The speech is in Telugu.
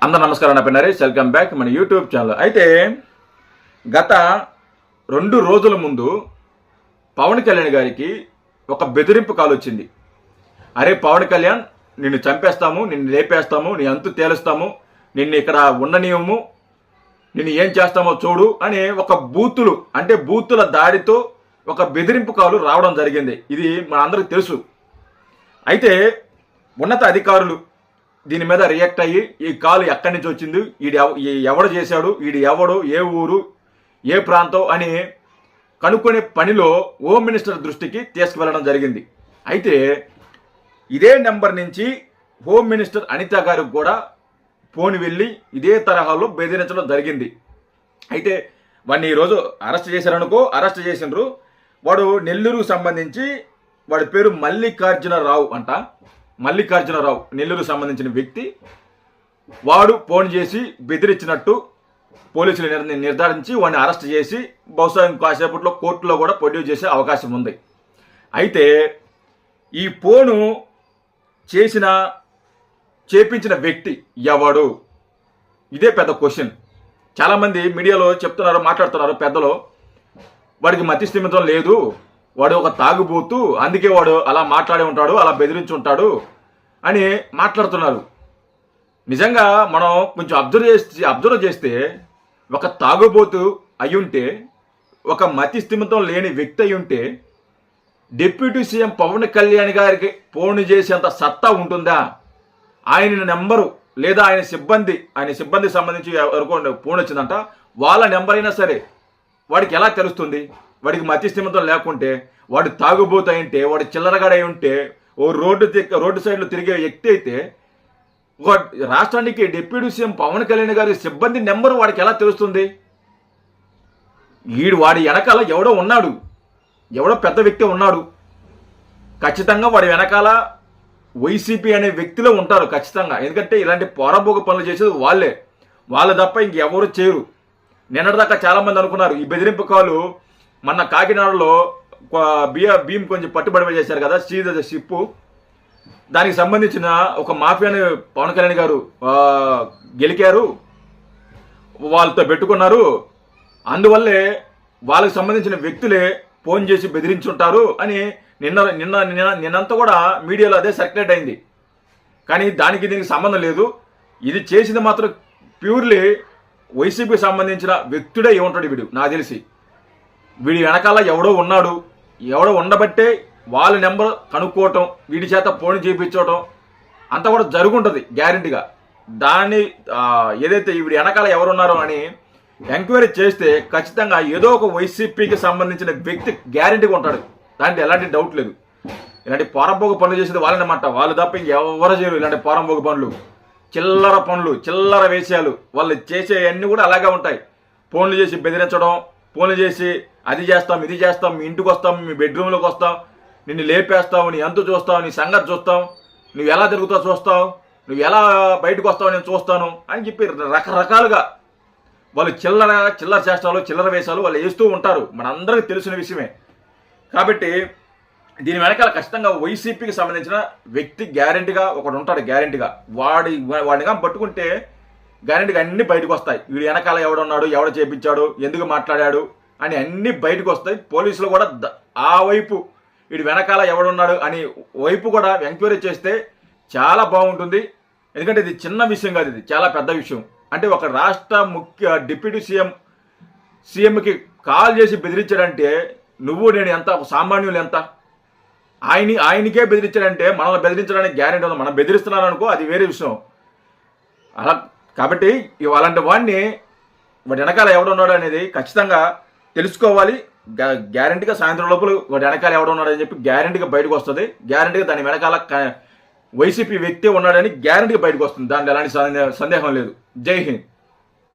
అందరూ నమస్కారం. నా పేరు నరేష్. వెల్కమ్ బ్యాక్ మన యూట్యూబ్ ఛానల్. అయితే గత 2 రోజుల ముందు పవన్ కళ్యాణ్ గారికి ఒక బెదిరింపు కాల్ వచ్చింది. అరే పవన్ కళ్యాణ్, నిన్ను చంపేస్తాము, నిన్ను లేపేస్తాము, నీ అంతు తేలుస్తాము, నిన్ను ఇక్కడ ఉండనీయము, నిన్ను ఏం చేస్తామో చూడు అని ఒక బూతుల దాడితో ఒక బెదిరింపు కాలు రావడం జరిగింది. ఇది మన అందరికి తెలుసు. అయితే ఉన్నత అధికారులు దీని మీద రియాక్ట్ అయ్యి ఈ కాలు ఎక్కడి నుంచి వచ్చింది, ఎవడు చేశాడు, ఎవడు, ఏ ఊరు, ఏ ప్రాంతం అని కనుక్కునే పనిలో హోమ్ మినిస్టర్ దృష్టికి తీసుకువెళ్ళడం జరిగింది. అయితే ఇదే నెంబర్ నుంచి హోమ్ మినిస్టర్ అనిత గారికి కూడా ఫోన్ వెళ్ళి ఇదే తరహాలో బెదిరించడం జరిగింది. అయితే వాడిని ఈరోజు అరెస్ట్ చేసినారు. వాడు నెల్లూరుకు సంబంధించి, వాడి పేరు మల్లికార్జునరావు అంట. మల్లికార్జునరావు నెల్లూరుకు సంబంధించిన వ్యక్తి. వాడు ఫోన్ చేసి బెదిరించినట్టు పోలీసులు నిర్ధారించి వాడిని అరెస్ట్ చేసి బహుశా ఇంకాసేపట్లో కోర్టులో కూడా ప్రొడ్యూస్ చేసే అవకాశం ఉంది. అయితే ఈ ఫోను చేపించిన వ్యక్తి ఎవడు? ఇదే పెద్ద క్వశ్చన్. చాలామంది మీడియాలో మాట్లాడుతున్నారు పెద్దలు, వాడికి మతి స్థిమితం లేదు, వాడు ఒక తాగుబోతు, అందుకే వాడు అలా మాట్లాడి ఉంటాడు, అలా బెదిరించి ఉంటాడు అని మాట్లాడుతున్నారు. నిజంగా మనం కొంచెం అబ్జర్వ్ చేస్తే ఒక తాగుబోతు అయ్యుంటే, ఒక మతి స్థిమితం లేని వ్యక్తి అయ్యుంటే డిప్యూటీ సీఎం పవన్ కళ్యాణ్ గారికి ఫోన్ చేసేంత సత్తా ఉంటుందా? ఆయన నెంబరు లేదా ఆయన సిబ్బంది సంబంధించి ఎవరికో ఫోన్ వచ్చిందంట, వాళ్ళ నెంబర్ అయినా సరే వాడికి ఎలా తెలుస్తుంది? వాడికి మతి స్థిమితం లేకుంటే, వాడు తాగుబోతు అయింటే, వాడు చిల్లరగాడ అయి ఉంటే, ఓ రోడ్డు సైడ్లో తిరిగే వ్యక్తి అయితే ఒక రాష్ట్రానికి డిప్యూటీ సీఎం పవన్ కళ్యాణ్ గారి సిబ్బంది నెంబరు వాడికి ఎలా తెలుస్తుంది? వాడి వెనకాల ఎవడో పెద్ద వ్యక్తి ఉన్నాడు. ఖచ్చితంగా వాడి వెనకాల వైసీపీ అనే వ్యక్తిలో ఉంటారు ఖచ్చితంగా. ఎందుకంటే ఇలాంటి పోరబోగ పనులు చేసేది వాళ్ళు తప్ప ఇంకెవరు చేయరు. నిన్నటిదాకా చాలామంది అనుకున్నారు ఈ బెదిరింపు కాలు మొన్న కాకినాడలో భీమ్ కొంచెం పట్టుబడి చేశారు కదా, షిప్పు, దానికి సంబంధించిన ఒక మాఫియాని పవన్ కళ్యాణ్ గారు గెలికారు, వాళ్ళతో పెట్టుకున్నారు, అందువల్లే వాళ్ళకి సంబంధించిన వ్యక్తులే ఫోన్ చేసి బెదిరించుంటారు అని నిన్నంతా కూడా మీడియాలో అదే సర్క్యులేట్ అయింది. కానీ దీనికి సంబంధం లేదు. ఇది చేసింది మాత్రం ప్యూర్లీ వైసీపీకి సంబంధించిన వ్యక్తుడే ఏముంటాడు వీడు. నాకు తెలిసి వీడి వెనకాల ఎవడో ఉండబట్టే వాళ్ళ నెంబర్ కనుక్కోవటం, వీడి చేత ఫోన్ చేయించడం అంతా కూడా జరుగుంటుంది గ్యారెంటీగా. దాన్ని ఏదైతే వీడి వెనకాల ఎవరున్నారో అని ఎంక్వైరీ చేస్తే ఖచ్చితంగా ఏదో ఒక వైసీపీకి సంబంధించిన వ్యక్తి గ్యారెంటీగా ఉంటాడు. దాంట్లో ఎలాంటి డౌట్ లేదు. ఇలాంటి పోరంబోగ పనులు చేసేది వాళ్ళనమాట. వాళ్ళు తప్ప ఇంకెవరు చేయరు ఇలాంటి పోరంబోగ పనులు, చిల్లర పనులు, చిల్లర వేషాలు. వాళ్ళు చేసేవన్నీ కూడా అలాగే ఉంటాయి. ఫోన్లు చేసి బెదిరించడం, ఫోన్లు చేసి అది చేస్తాం, ఇది చేస్తాం, మీ ఇంటికి వస్తాం, మీ బెడ్రూమ్లోకి వస్తాం, నిన్ను లేపేస్తావు, నీ అంతు చూస్తావు, నీ సంగతి చూస్తాం, నువ్వు ఎలా తిరుగుతావు చూస్తావు, నువ్వు ఎలా బయటకు వస్తావు నేను చూస్తాను అని చెప్పి రకరకాలుగా వాళ్ళు చిల్లర చేష్టాలు, చిల్లర వేషాలు వాళ్ళు వేస్తూ ఉంటారు. మనందరికీ తెలిసిన విషయమే. కాబట్టి దీని వెనకాల ఖచ్చితంగా వైసీపీకి సంబంధించిన వ్యక్తి గ్యారెంటీగా ఒకడు ఉంటాడు. గ్యారెంటీగా వాడిగా పట్టుకుంటే గ్యారెంటీగా అన్ని బయటకు వస్తాయి. వీడి వెనకాల ఎవడున్నాడు, ఎవడు చేపించాడు, ఎందుకు మాట్లాడాడు అని అన్ని బయటకు వస్తాయి. పోలీసులు కూడా ఆ వైపు వీడి వెనకాల ఎవడున్నాడు అని వైపు కూడా ఎంక్వైరీ చేస్తే చాలా బాగుంటుంది. ఎందుకంటే ఇది చిన్న విషయం కాదు, ఇది చాలా పెద్ద విషయం. అంటే ఒక రాష్ట్ర డిప్యూటీ సీఎంకి కాల్ చేసి బెదిరించాడంటే నువ్వు నేను ఎంత, సామాన్యులు ఎంత? ఆయనకే బెదిరించాడంటే మనల్ని బెదిరించడానికి గ్యారెంటీ ఉంది. మనం బెదిరిస్తున్నాను అనుకో, అది వేరే విషయం. అలా కాబట్టి అలాంటి వాడిని వాడి వెనకాల ఎవడున్నాడు అనేది ఖచ్చితంగా తెలుసుకోవాలి. గ్యారెంటీగా సాయంత్రం లోపల వాడి వెనకాల ఎవడున్నాడు అని చెప్పి గ్యారెంటీగా బయటకు వస్తుంది. గ్యారెంటీగా దాని వెనకాల వైసీపీ వ్యక్తి ఉన్నాడని గ్యారెంటీగా బయటకు వస్తుంది. దాంట్లో ఎలాంటి సందేహం లేదు. జై హింద్.